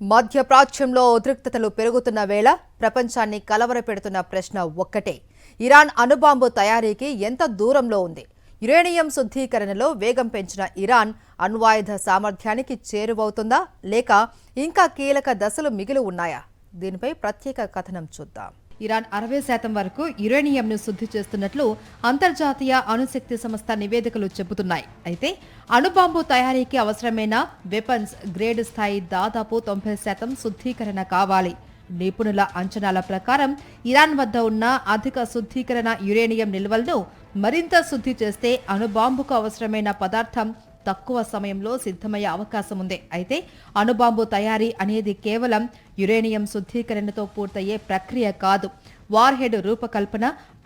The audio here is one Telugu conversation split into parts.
మధ్యప్రాచ్యంలో ఉద్రిక్తతలు పెరుగుతున్న వేళ ప్రపంచాన్ని కలవరపెడుతున్న ప్రశ్న ఒక్కటే. ఇరాన్ అణుబాంబు తయారీకి ఎంత దూరంలో ఉంది? యురేనియం శుద్ధీకరణలో వేగం పెంచిన ఇరాన్ అణ్వాయుధ సామర్థ్యానికి చేరువవుతుందా లేక ఇంకా కీలక దశలు మిగిలి ఉన్నాయా? దీనిపై ప్రత్యేక కథనం చూద్దాం. ఇరాన్ 60% వరకు యురేనియంను శుద్ధి చేస్తున్నట్లు అంతర్జాతీయ అణుశక్తి సంస్థ నివేదికలు చెబుతున్నాయి. అయితే అణుబాంబు తయారీకి అవసరమైన వెపన్స్ గ్రేడ్ స్థాయి దాదాపు 90% శుద్ధీకరణ కావాలి. నిపుణుల అంచనాల ప్రకారం ఇరాన్ వద్ద ఉన్న అధిక శుద్ధీకరణ యురేనియం నిల్వలను మరింత శుద్ధి చేస్తే అణుబాంబుకు అవసరమైన పదార్థం తక్కువ సమయంలో సిద్ధమయ్యే అవకాశం ఉంది. అయితే అణుబాంబు తయారీ అనేది కేవలం యురేనియం శుద్ధీకరణతో పూర్తయ్యే ప్రక్రియ కాదు. వార్హెడ్ రూపకల్పన,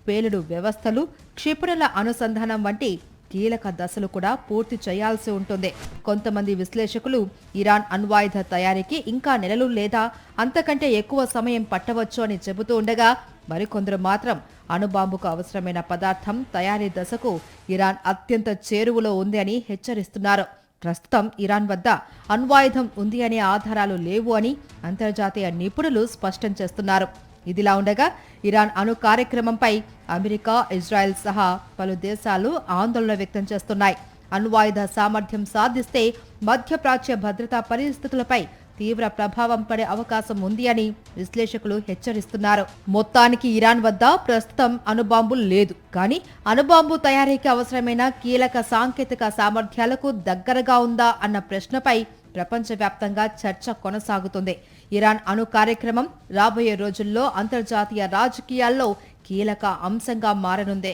పేలుడు వ్యవస్థలు, క్షిపణుల అనుసంధానం వంటి కీలక దశలు కూడా పూర్తి చేయాల్సి ఉంటుంది. కొంతమంది విశ్లేషకులు ఇరాన్ అణ్వాయుధ తయారీకి ఇంకా నెలలు లేదా అంతకంటే ఎక్కువ సమయం పట్టవచ్చు అని చెబుతూ ఉండగా, మరికొందరు మాత్రం అణుబాంబుకు అవసరమైన పదార్థం తయారీ దశకు ఇరాన్ అత్యంత చేరువలో ఉంది అని హెచ్చరిస్తున్నారు. ప్రస్తుతం ఇరాన్ వద్ద అణ్వాయుధం ఉంది అనే ఆధారాలు లేవు అని అంతర్జాతీయ నిపుణులు స్పష్టం చేస్తున్నారు. ఇదిలా ఉండగా ఇరాన్ అణు కార్యక్రమంపై అమెరికా, ఇజ్రాయెల్ సహా పలు దేశాలు ఆందోళన వ్యక్తం చేస్తున్నాయి. అణ్వాయుధ సామర్థ్యం సాధిస్తే మధ్యప్రాచ్య భద్రతా పరిస్థితులపై తీవ్ర ప్రభావం పడే అవకాశం ఉంది అని విశ్లేషకులు హెచ్చరిస్తున్నారు. మొత్తానికి ఇరాన్ వద్ద ప్రస్తుతం అణుబాంబులు లేదు, కానీ అణుబాంబు తయారీకి అవసరమైన కీలక సాంకేతిక సామర్థ్యాలకు దగ్గరగా ఉందా అన్న ప్రశ్నపై ప్రపంచవ్యాప్తంగా చర్చ కొనసాగుతుంది. ఇరాన్ అణు కార్యక్రమం రాబోయే రోజుల్లో అంతర్జాతీయ రాజకీయాల్లో కీలక అంశంగా మారనుంది.